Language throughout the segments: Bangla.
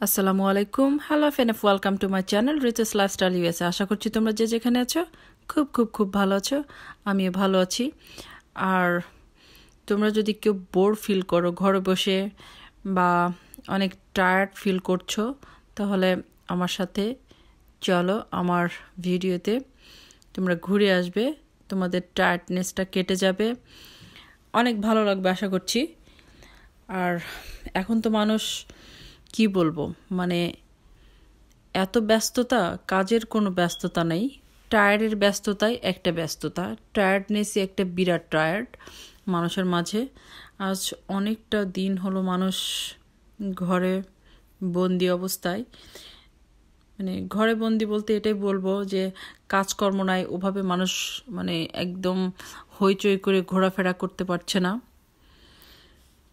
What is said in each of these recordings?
আসসালামু আলাইকুম hello friend welcome to my channel Riches Lifestyle USA আশা করছি তোমরা যে যেখানে আছো খুব খুব খুব ভালো আছো আমিও ভালো আছি আর তোমরা যদি কেউ বোর ফিল করো ঘরে বসে বা অনেক টায়ার্ড ফিল করছো তাহলে আমার সাথে চলো আমার ভিডিওতে তোমরা ঘুরে আসবে তোমাদের টায়ার্ডনেসটা কেটে যাবে অনেক ভালো লাগবে আশা করছি আর এখন তো মানুষ কি বলবো মানে এত ব্যস্ততা কাজের কোনো ব্যস্ততা নেই টায়ার্ডের ব্যস্ততাই একটা ব্যস্ততা টায়ার্ডনেসই একটা বিরাট টায়ার্ড মানুষের মাঝে আজ অনেকটা দিন হলো মানুষ ঘরে বন্দি অবস্থায় মানে ঘরে বন্দি বলতে এটাই বলবো যে কাজকর্ম নাই ওভাবে মানুষ মানে একদম হইচই করে ঘোরাফেরা করতে পারছে না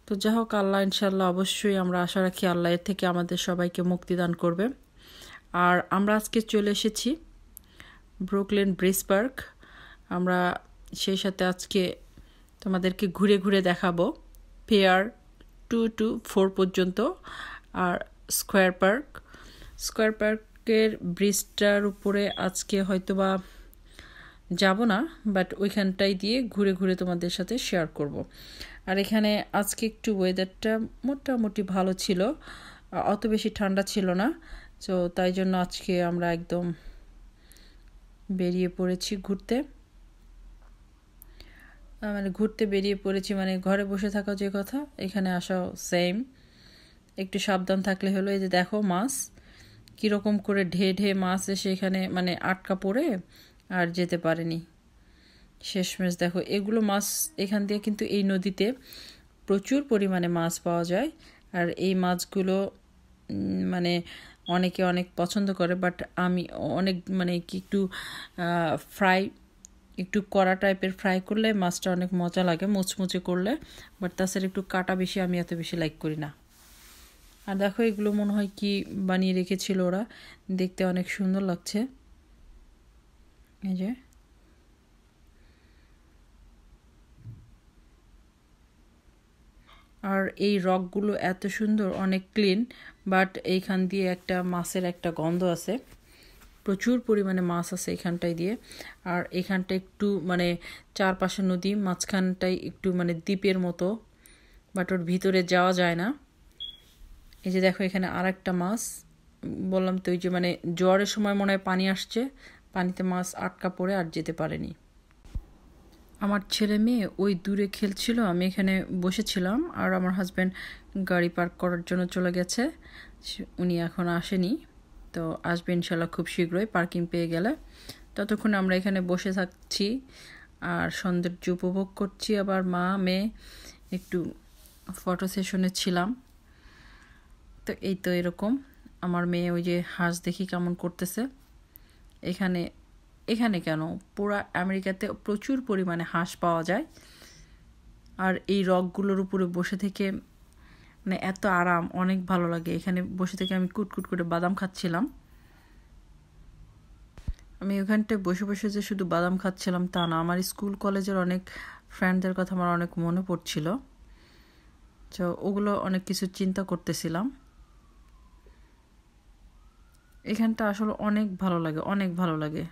তো যা হোক আল্লাহ ইনশাল্লাহ অবশ্যই আমরা আশা রাখি আল্লাহ এর থেকে আমাদের সবাইকে মুক্তি দান করবে আর আমরা আজকে চলে এসেছি ব্রুকলিন ব্রিজ পার্ক আমরা সেই সাথে আজকে তোমাদেরকে ঘুরে ঘুরে দেখাবো পিয়ার 2 to 4 পর্যন্ত আর স্কয়ার পার্কের ব্রিজটার উপরে আজকে হয়তোবা যাব না বাট ওইখানটাই দিয়ে ঘুরে ঘুরে তোমাদের সাথে শেয়ার করব আর এখানে আজকে একটু ওয়েদারটা মোটামুটি ভালো ছিল অত বেশি ঠান্ডা ছিল না তো তাই জন্য আজকে আমরা একদম বেরিয়ে পড়েছি ঘুরতে বেরিয়ে পড়েছি মানে ঘরে বসে থাকা যে কথা এখানে আসাও সেম একটু সাবধান থাকলে হলো এই যে দেখো মাছ কীরকম করে ঢে মাছ এসে এখানে মানে আটকা পড়ে আর যেতে পারেনি শেষমেশ দেখো এগুলো মাছ এখান দিয়ে কিন্তু এই নদীতে প্রচুর পরিমাণে মাছ পাওয়া যায় আর এই মাছগুলো মানে অনেকে অনেক পছন্দ করে বাট আমি অনেক মানে কি একটু ফ্রাই একটু কড়া টাইপের ফ্রাই করলে মাছটা অনেক মজা লাগে মুচমুচে করলে বাট তাছাড়া একটু কাটা বেশি আমি এত বেশি লাইক করি না আর দেখো এগুলো মনে হয় কি বানিয়ে রেখেছিল ওরা দেখতে অনেক সুন্দর লাগছে এই যে আর এই রকগুলো এত সুন্দর অনেক ক্লিন বাট এইখান দিয়ে একটা মাছের একটা গন্ধ আছে প্রচুর পরিমাণে মাছ আছে এখানটায় দিয়ে আর এখানটা একটু মানে চারপাশে নদী মাঝখানটাই একটু মানে দ্বীপের মতো বাট ওর ভিতরে যাওয়া যায় না এই যে দেখো এখানে আর একটা মাছ বললাম তো ওই যে মানে জোয়ারের সময় মনে হয় পানি আসছে পানিতে মাছ আটকা পড়ে আর যেতে পারেনি আমার ছেলে মেয়ে ওই দূরে খেলছিল আমি এখানে বসেছিলাম আর আমার হাজব্যান্ড গাড়ি পার্ক করার জন্য চলে গেছে উনি এখন আসেনি তো আসবে ইনশাল্লাহ খুব শীঘ্রই পার্কিং পেয়ে গেলে ততক্ষণ আমরা এখানে বসে থাকছি আর সৌন্দর্য উপভোগ করছি আবার মা মেয়ে একটু ফটো সেশনে ছিলাম তো এই তো এরকম আমার মেয়ে ওই যে হাঁস দেখি কেমন করতেছে এখানে কেন পুরা আমেরিকাতে প্রচুর পরিমাণে হাঁস পাওয়া যায় আর এই রকগুলোর উপরে বসে থেকে মানে এত আরাম অনেক ভালো লাগে এখানে বসে থেকে আমি কুটকুট করে বাদাম খাচ্ছিলাম আমি ওখানটায় বসে বসে যে শুধু বাদাম খাচ্ছিলাম তা না আমার স্কুল কলেজের অনেক ফ্রেন্ডদের কথা আমার অনেক মনে পড়ছিল তো ওগুলো অনেক কিছু চিন্তা করতেছিলাম এখানটা আসলে অনেক ভালো লাগে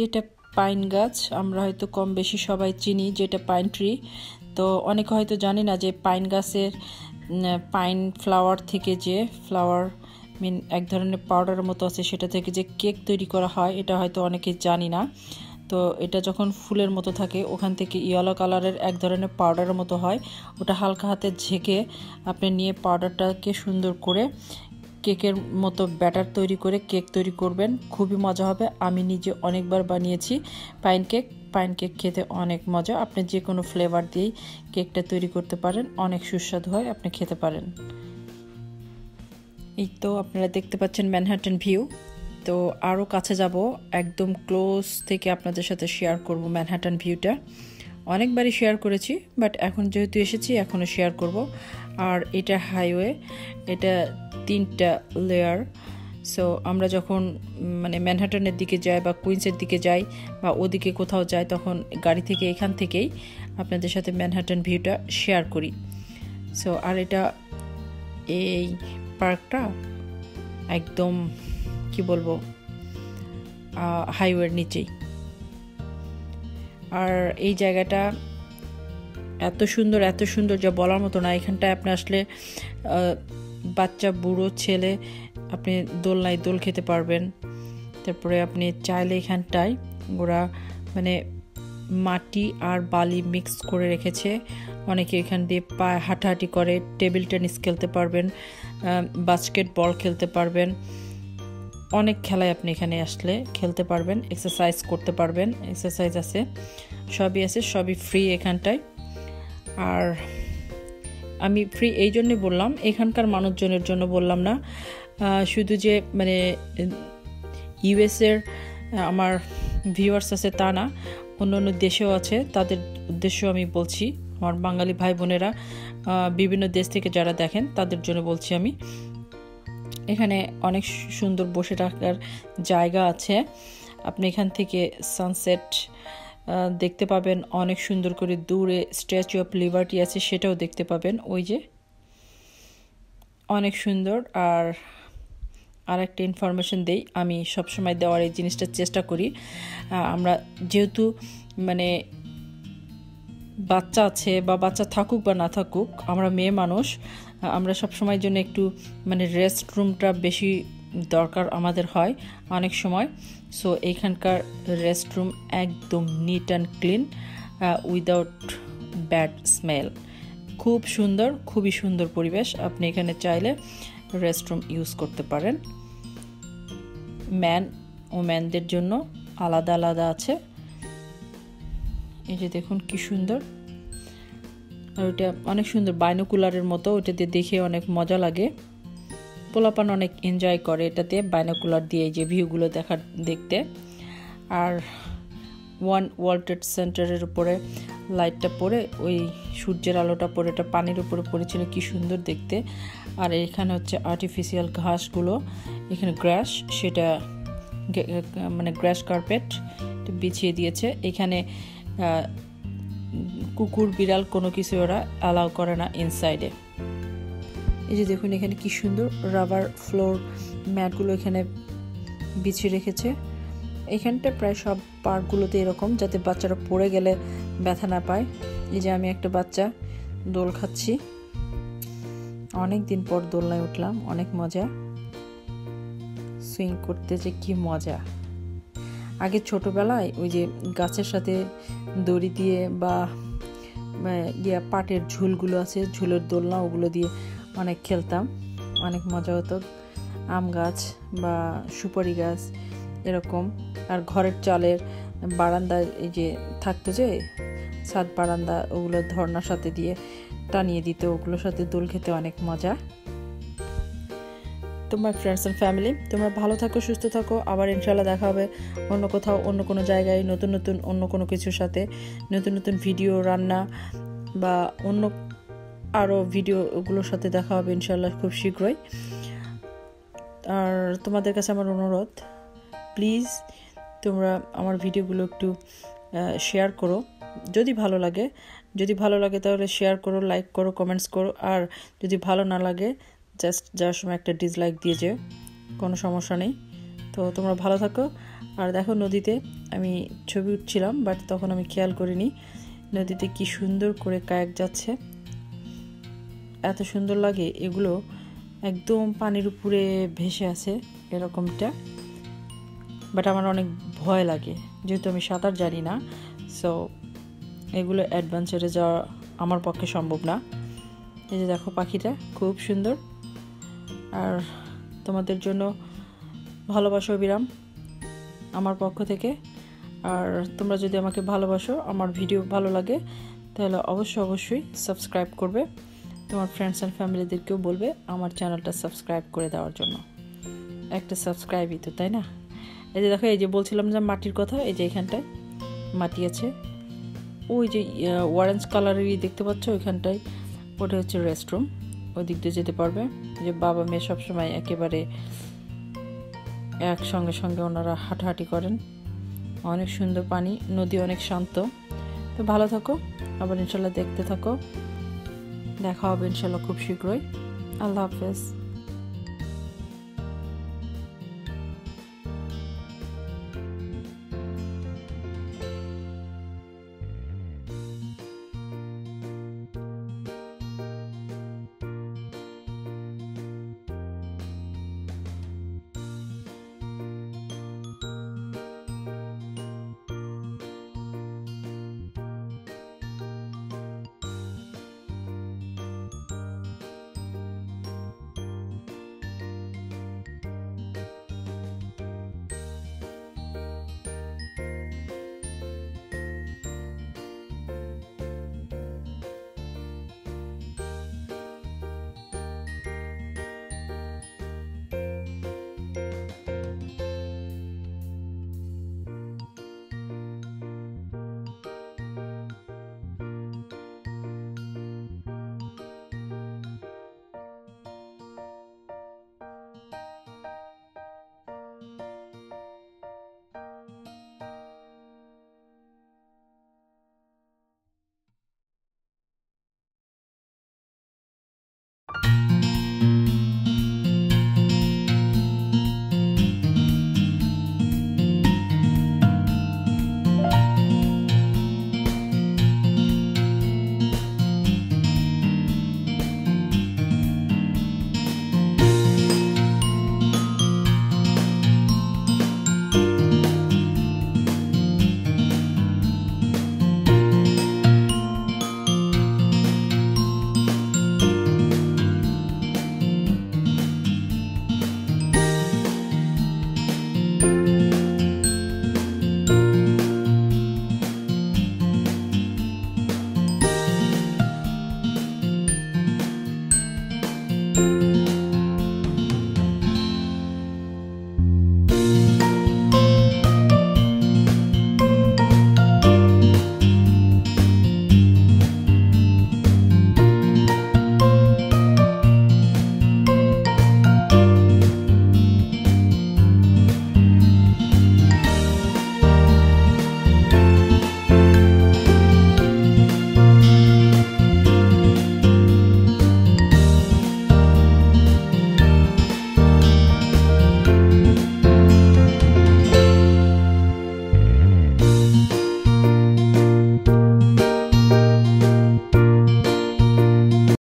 যেটা পাইন গাছ, আমরা হয়তো কম বেশি সবাই চিনি যেটা পাইন ট্রি। তো অনেকে হয়তো জানি না যে পাইন গাছের পাইন ফ্লাওয়ার থেকে যে ফ্লাওয়ার এক ধরনের পাউডারের মতো আছে, সেটা থেকে যে কেক তৈরি করা হয়, এটা হয়তো অনেকে জানি না। তো এটা যখন ফুলের মতো থাকে, ওখান থেকে ইয়েলো কালারের এক ধরনের পাউডারের মতো হয়। ওটা হালকা হাতে ঝেঁকে আপনি নিয়ে পাউডারটাকে সুন্দর করে কেকের মতো ব্যাটার তৈরি করে কেক তৈরি করবেন, খুবই মজা হবে। আমি নিজে অনেকবার বানিয়েছি পাইন কেক খেতে অনেক মজা। আপনি যে কোনো ফ্লেভার দিয়েই কেকটা তৈরি করতে পারেন, অনেক সুস্বাদু হয়, আপনি খেতে পারেন। এই তো আপনারা দেখতে পাচ্ছেন ম্যানহাটন ভিউ। তো আরও কাছে যাব, একদম ক্লোজ থেকে আপনাদের সাথে শেয়ার করব ম্যানহাটন ভিউটা। অনেকবারই শেয়ার করেছি, বাট এখন যেহেতু এসেছি এখনও শেয়ার করব। আর এটা হাইওয়ে, এটা 3টা লেয়ার। সো আমরা যখন মানে ম্যানহাটনের দিকে যাই বা কুইন্সের দিকে যাই বা ওদিকে কোথাও যাই, তখন গাড়ি থেকে এখান থেকেই আপনাদের সাথে ম্যানহাটন ভিউটা শেয়ার করি। সো আর এটা এই পার্কটা একদম কি বলবো হাইওয়ের নিচেই। আর এই জায়গাটা এত সুন্দর যা বলার মতো না। এখানটায় আপনি আসলে বাচ্চা বুড়ো ছেলে আপনি দোলনায় দোল খেতে পারবেন। তারপরে আপনি চাইলে এখানটায় ওরা মানে মাটি আর বালি মিক্স করে রেখেছে। অনেকে এখান দিয়ে পায়ে হাঁটাহাঁটি করে, টেবিল টেনিস খেলতে পারবেন, বাস্কেটবল খেলতে পারবেন, অনেক খেলায় আপনি এখানে আসলে খেলতে পারবেন, এক্সারসাইজ করতে পারবেন। এক্সারসাইজ আছে, সবই ফ্রি এখানটায়। আর আমি ফ্রি এই জন্যে বললাম, এখানকার মানুষজনের জন্য বললাম না, শুধু যে মানে ইউএসের আমার ভিউয়ার্স আছে তা না, অন্য দেশেও আছে, তাদের উদ্দেশ্যেও আমি বলছি। আমার বাঙালি ভাই বোনেরা বিভিন্ন দেশ থেকে যারা দেখেন তাদের জন্য বলছি আমি। এখানে অনেক সুন্দর বসে থাকার জায়গা আছে। আপনি এখান থেকে সানসেট দেখতে পাবেন, অনেক সুন্দর করে দূরে স্ট্যাচু অফ লিবার্টি আছে, সেটাও দেখতে পাবেন, ওই যে অনেক সুন্দর। আর একটা ইনফরমেশন দেই, আমি সবসময় দেওয়ার এই জিনিসটা চেষ্টা করি। আমরা যেহেতু মানে বাচ্চা আছে, বা বাচ্চা থাকুক বা না থাকুক, আমরা মেয়ে মানুষ, আমরা সবসময়ের জন্য একটু মানে রেস্ট রুমটা বেশি দরকার আমাদের হয় অনেক সময়। সো এইখানকার রেস্ট রুম একদম neat and clean, without bad smell, খুব সুন্দর, খুবই সুন্দর পরিবেশ। আপনি এখানে চাইলে রেস্ট রুম ইউজ করতে পারেন। ম্যান ও ম্যানদের জন্য আলাদা আলাদা আছে। এই যে দেখুন কি সুন্দর। আর ওটা অনেক সুন্দর, বাইনোকুলারের মতো, ওটা দিয়ে দেখে অনেক মজা লাগে। পোলাপান অনেক এনজয় করে এটাতে বাইনোকুলার দিয়ে এই যে ভিউগুলো দেখতে। আর ওয়ার্ল্ড ট্রেড সেন্টারের উপরে লাইটটা পড়ে, ওই সূর্যের আলোটা পড়ে, এটা পানির উপরে পড়েছিল, কি সুন্দর দেখতে। আর এখানে হচ্ছে আর্টিফিশিয়াল ঘাসগুলো, এখানে গ্রাস, সেটা মানে গ্রাস কার্পেট বিছিয়ে দিয়েছে। এখানে কুকুর বিড়াল কোনো কিছু ওরা অ্যালাউ করে না ইনসাইডে। এই যে দেখুন এখানে কি সুন্দর রাবার ফ্লোর ম্যাটগুলো এখানে বিছিয়ে রেখেছে। এখানটা প্রায় সব পার্কগুলোতে এরকম, যাতে বাচ্চারা পড়ে গেলে ব্যথা না পায়। এই যে আমি একটা বাচ্চা দোল খাচ্ছি, অনেক দিন পর দোলনায় উঠলাম, অনেক মজা। সুইং করতে যে কি মজা। আগে ছোটবেলায় ওই যে গাছের সাথে দড়ি দিয়ে বা পাটের ঝুলগুলো আছে, ঝুলের দোলনা, ওগুলো দিয়ে অনেক খেলতাম, অনেক মজা হতো। আম গাছ বা সুপারি গাছ এরকম। আর ঘরের চালের বারান্দায় এই যে থাকতো যে ছাদ বারান্দা, ওগুলো ধর্নার সাথে দিয়ে টানিয়ে দিত, ওগুলোর সাথে দোল খেতে অনেক মজা। তোমার ফ্রেন্ডস অ্যান্ড ফ্যামিলি, তোমরা ভালো থাকো, সুস্থ থাকো। আবার ইনশাল্লাহ দেখা হবে অন্য কোথাও, অন্য কোনো জায়গায়, নতুন অন্য কোনো কিছুর সাথে, নতুন ভিডিও, রান্না বা অন্য আরও ভিডিওগুলোর সাথে দেখা হবে ইনশাল্লাহ খুব শীঘ্রই। আর তোমাদের কাছে আমার অনুরোধ, প্লিজ তোমরা আমার ভিডিওগুলো একটু শেয়ার করো, যদি ভালো লাগে তাহলে শেয়ার করো, লাইক করো, কমেন্টস করো। আর যদি ভালো না লাগে, জাস্ট যাওয়ার সময় একটা ডিসলাইক দিয়ে যেও, কোনো সমস্যা নেই। তো তোমরা ভালো থাকো, আর দেখো নদীতে আমি ছবি উঠছিলাম, বাট তখন আমি খেয়াল করিনি নদীতে কি সুন্দর করে কায়াক যাচ্ছে। এত সুন্দর লাগে এগুলো, একদম পানির উপরে ভেসে আছে এরকমটা। বাট আমার অনেক ভয় লাগে যেহেতু আমি সাঁতার জানি না, সো এগুলো অ্যাডভেঞ্চারে যাওয়া আমার পক্ষে সম্ভব না। এই যে দেখো পাখিটা খুব সুন্দর। আর তোমাদের জন্য ভালোবাসা অবিরাম আমার পক্ষ থেকে। আর তোমরা যদি আমাকে ভালোবাসো, আমার ভিডিও ভালো লাগে, তাহলে অবশ্যই সাবস্ক্রাইব করবে। তোমার ফ্রেন্ডস অ্যান্ড ফ্যামিলিদেরকেও বলবে আমার চ্যানেলটা সাবস্ক্রাইব করে দেওয়ার জন্য। একটা সাবস্ক্রাইবই তো, তাই না? এই যে দেখো, এই যে বলছিলাম যে মাটির কথা, এই যে এখানটায় মাটি আছে, ওই যে অরেঞ্জ কালারেরই দেখতে পাচ্ছ ওইখানটায়, ওটা হচ্ছে রেস্টরুম। ওই দিক দিয়ে যেতে পারবে। যে বাবা মেয়ে সবসময় একেবারে একসঙ্গে সঙ্গে ওনারা হাঁটাহাঁটি করেন। অনেক সুন্দর পানি, নদী অনেক শান্ত। তো ভালো থাকো, আবার ইনশাল্লাহ দেখতে থাকো। দেখা হবে ইনশাল্লাহ খুব শীঘ্রই। আল্লাহ হাফেজ।